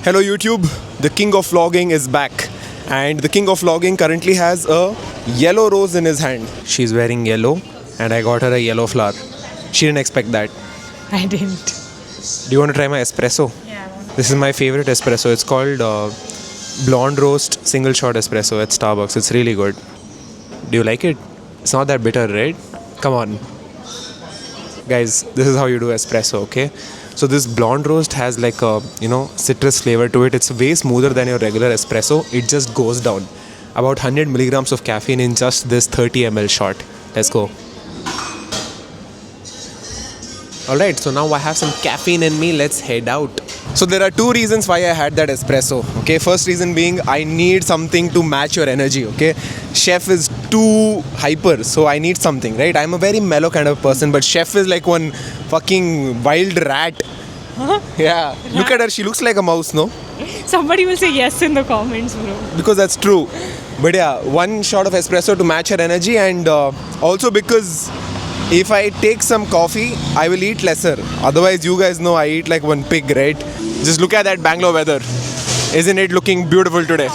Hello YouTube, the king of vlogging is back, and the king of vlogging currently has a yellow rose in his hand. She's wearing yellow and I got her a yellow flower. She didn't expect that. I didn't. Do you want to try my espresso? Yeah, I want. This is my favorite espresso. It's called Blonde Roast Single Shot Espresso at Starbucks. It's really good. Do you like it? It's not that bitter, right? Come on. Guys, this is how you do espresso, okay? So this blonde roast has like a, citrus flavor to it. It's way smoother than your regular espresso. It just goes down. About 100 milligrams of caffeine in just this 30 ml shot. Let's go. Alright, so now I have some caffeine in me. Let's head out. So there are two reasons why I had that espresso. Okay, first reason being I need something to match your energy. Okay, chef is too hyper, so I need something, right? I'm a very mellow kind of person, but chef is like one fucking wild rat. Huh? Yeah, look at her. She looks like a mouse, no? Somebody will say yes in the comments, bro. Because that's true. But yeah, one shot of espresso to match her energy, and also because if I take some coffee, I will eat lesser. Otherwise, you guys know I eat like one pig, right? Just look at that Bangalore weather. Isn't it looking beautiful today?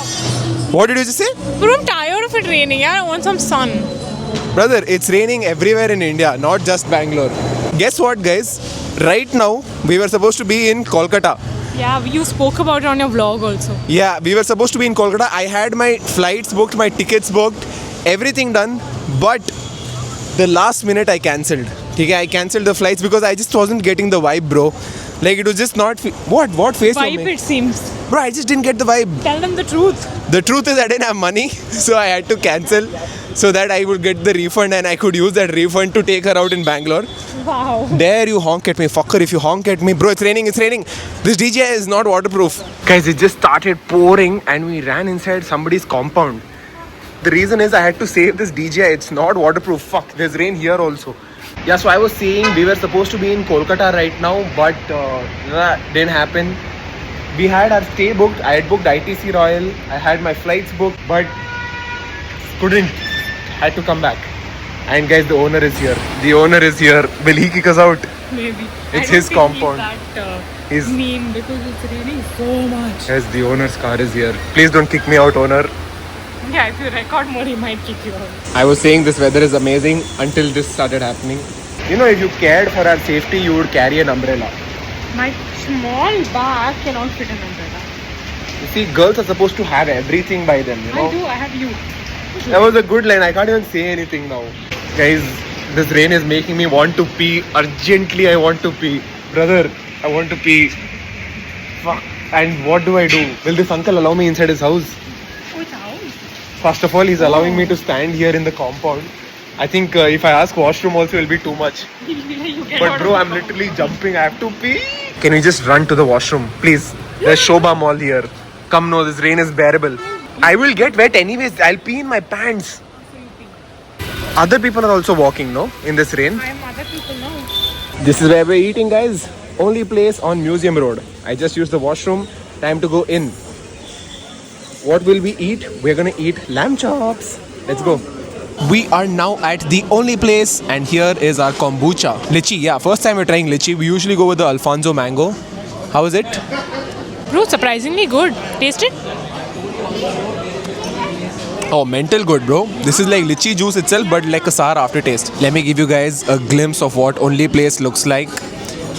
What did you just say? Bro, I'm tired of it raining. Yeah, I want some sun. Brother, it's raining everywhere in India, not just Bangalore. Guess what, guys? Right now, we were supposed to be in Kolkata. Yeah, you spoke about it on your vlog also. Yeah, we were supposed to be in Kolkata. I had my flights booked, my tickets booked, everything done. But the last minute I cancelled. Okay, I cancelled the flights because I just wasn't getting the vibe, bro. Like it was just not. What face? Vibe it seems. Bro, I just didn't get the vibe. Tell them the truth. The truth is I didn't have money, so I had to cancel so that I would get the refund and I could use that refund to take her out in Bangalore. Wow. Dare you honk at me, fucker, if you honk at me. Bro, it's raining. This DJ is not waterproof. Guys, it just started pouring and we ran inside somebody's compound. The reason is I had to save this DJ. It's not waterproof. Fuck, there's rain here also. Yeah, so I was saying we were supposed to be in Kolkata right now, but didn't happen. We had our stay booked. I had booked ITC Royal. I had my flights booked, but couldn't. Had to come back. And guys, the owner is here. Will he kick us out? Maybe. It's his compound. He's mean because it's raining so much. Guys, the owner's car is here. Please don't kick me out, owner. Yeah, if you record more, he might kick you out. I was saying this weather is amazing until this started happening. You know, if you cared for our safety, you would carry an umbrella. My small bag cannot fit an umbrella. You see, girls are supposed to have everything by them, you know. I do, I have you. That was a good line. I can't even say anything now. Guys, this rain is making me want to pee. Urgently, I want to pee. Brother, I want to pee. Fuck. And what do I do? Will this uncle allow me inside his house? Which house? First of all, he's allowing me to stand here in the compound. I think if I ask washroom also, it will be too much. But bro, I'm literally jumping. I have to pee. Can we just run to the washroom, please? There's Shobha Mall here. Come, no, this rain is bearable. I will get wet anyways. I'll pee in my pants. Other people are also walking, no? In this rain. I am other people now. This is where we're eating, guys. Only place on Museum Road. I just used the washroom. Time to go in. What will we eat? We're gonna eat lamb chops. Let's go. We are now at the only place, and here is our kombucha. Lychee, yeah. First time we're trying lychee. We usually go with the Alfonso mango. How is it? Bro, surprisingly good. Taste it? Oh, mental good, bro. This is like lychee juice itself, but like a sour aftertaste. Let me give you guys a glimpse of what only place looks like.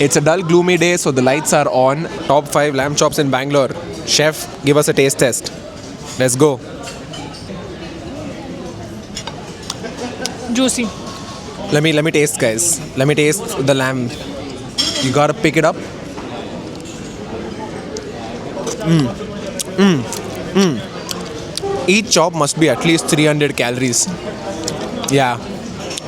It's a dull, gloomy day, so the lights are on. Top 5 lamb chops in Bangalore. Chef, give us a taste test. Let's go. Juicy. Let me taste, guys. Let me taste the lamb. You gotta pick it up. Each chop must be at least 300 calories. Yeah,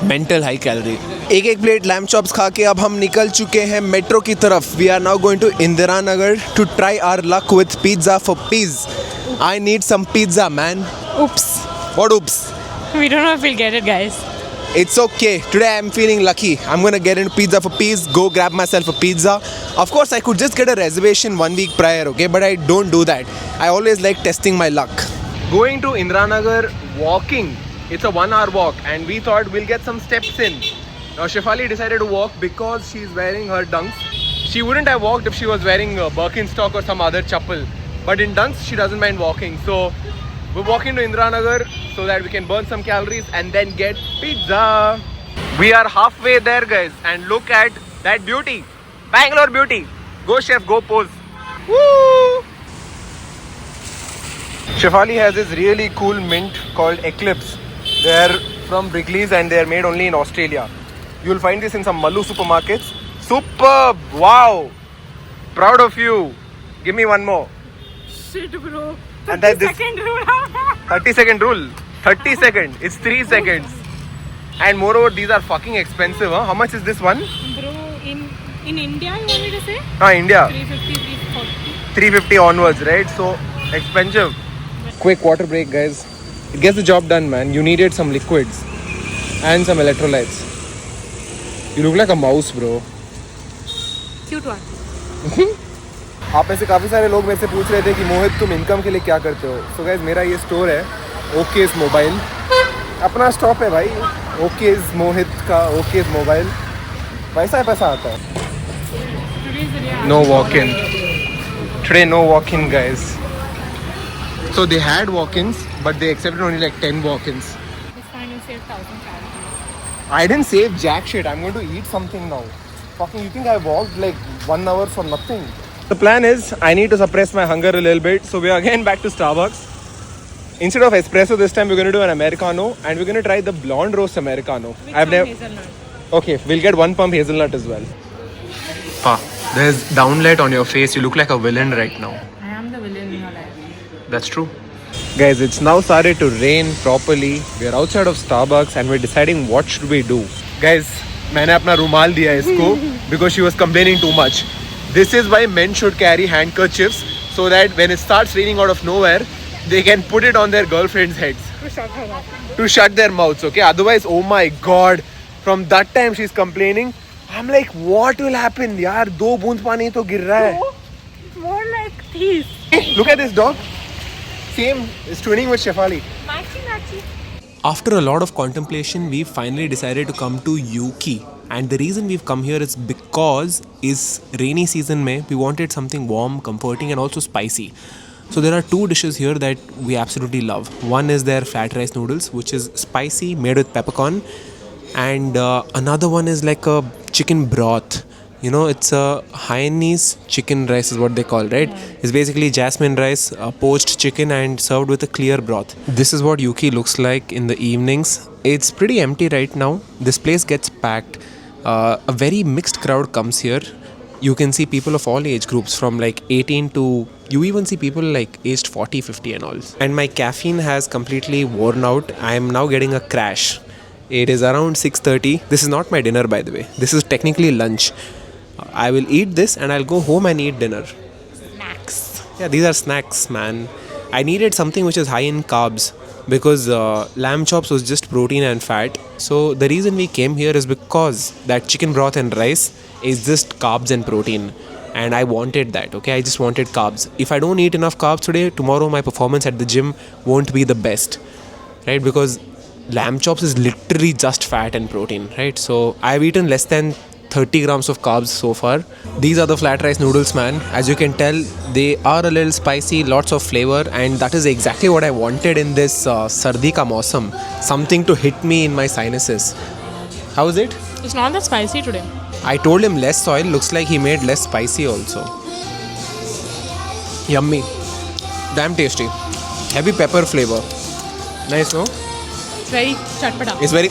mental high calorie. एक plate lamb chops खा के अब हम निकल चुके हैं metro की तरफ. We are now going to Indira Nagar to try our luck with pizza for Peas. I need some pizza, man. Oops. What oops? We don't know if we'll get it, guys. It's okay. Today I'm feeling lucky. I'm gonna get into Pizza for Peas, go grab myself a pizza. Of course, I could just get a reservation 1 week prior, okay? But I don't do that. I always like testing my luck. Going to Indiranagar, walking. It's a 1 hour walk, and we thought we'll get some steps in. Now Shefali decided to walk because she's wearing her dunks. She wouldn't have walked if she was wearing Birkenstock or some other chappal. But in dunks, she doesn't mind walking. So we're walking to Indiranagar so that we can burn some calories and then get pizza. We are halfway there, guys. And look at that beauty. Bangalore beauty. Go chef, go pose. Woo! Shefali has this really cool mint called Eclipse. They're from Wrigley's and they're made only in Australia. You'll find this in some Mallu supermarkets. Superb! Wow! Proud of you. Give me one more. Shit, bro. And that this 30-second rule. 30-second rule. 30 seconds. It's 3 seconds. And moreover, these are fucking expensive. Huh? How much is this one? Bro, in India, you want me to say? India. 350, 340. 350 onwards, right? So expensive. Quick water break, guys. It gets the job done, man. You needed some liquids and some electrolytes. You look like a mouse, bro. Cute one. आप में से काफ़ी सारे लोग मेरे से पूछ रहे थे कि मोहित तुम इनकम के लिए क्या करते हो. सो गाइज मेरा ये स्टोर है ओकेज मोबाइल. अपना स्टॉप है भाई. ओकेज मोहित का ओकेज मोबाइल. पैसा आता है. Today's the day. No walk-in. Today no walk-in, guys. So they had walk-ins, but they accepted only like 10 walk-ins. This time you save 1,000 calories. I didn't save jack shit. I'm going to eat something now. Fucking, you think I walked like 1 hour for nothing? The plan is I need to suppress my hunger a little bit. So we're again back to Starbucks. Instead of espresso this time, we're going to do an Americano. And we're going to try the blonde roast Americano. With I've some never... hazelnut. Okay, we'll get 1 pump hazelnut as well. Pa, there's downlight on your face. You look like a villain right now. I am the villain in your life. That's true. Guys, it's now started to rain properly. We are outside of Starbucks and we're deciding what should we do. Guys, मैंने अपना रुमाल दिया इसको because she was complaining too much. This is why men should carry handkerchiefs so that when it starts raining out of nowhere, they can put it on their girlfriends' heads To shut her up. to shut their mouths, okay? Otherwise, oh my god, from that time she's complaining. I'm like, what will happen? यार, 2 बूंद पानी तो गिर रहा है. More like thieves. Look at this dog. Same, is twinning with Shefali. Maxi. After a lot of contemplation, we finally decided to come to Yuki. And the reason we've come here is because is rainy season mein we wanted something warm, comforting and also spicy. So there are 2 dishes here that we absolutely love. One is their flat rice noodles, which is spicy, made with peppercorn. And another one is like a chicken broth. You know, it's a Hainanese chicken rice is what they call, right? It's basically jasmine rice, poached chicken and served with a clear broth. This is what Yuki looks like in the evenings. It's pretty empty right now. This place gets packed. A very mixed crowd comes here. You can see people of all age groups from like 18 to... You even see people like aged 40, 50 and all. And my caffeine has completely worn out. I am now getting a crash. It is around 6:30. This is not my dinner, by the way. This is technically lunch. I will eat this and I'll go home and eat dinner. Snacks. Yeah, these are snacks, man. I needed something which is high in carbs because lamb chops was just protein and fat. So the reason we came here is because that chicken broth and rice is just carbs and protein. And I wanted that, okay? I just wanted carbs. If I don't eat enough carbs today, tomorrow my performance at the gym won't be the best, right? Because lamb chops is literally just fat and protein, right? So I've eaten less than 30 grams of carbs so far. These are the flat rice noodles, man. As you can tell, they are a little spicy, lots of flavor, and that is exactly what I wanted in this sardi ka mausam. Something to hit me in my sinuses. How is it? It's not that spicy today. I told him less oil. Looks like he made less spicy also. Yummy. Damn tasty. Heavy pepper flavor. Nice, no? It's very chatpata. It's very...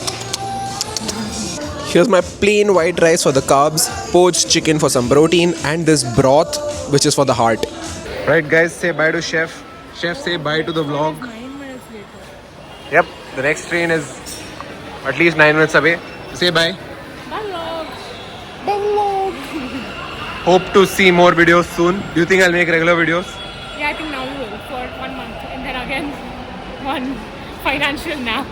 Here's my plain white rice for the carbs, poached chicken for some protein, and this broth, which is for the heart. Right, guys, say bye to Chef. Chef, say bye to the vlog. 9 minutes later. Yep, the next train is at least 9 minutes away. Say bye. Bye vlog. Hope to see more videos soon. Do you think I'll make regular videos? Yeah, I think now we will for 1 month and then again one financial nap.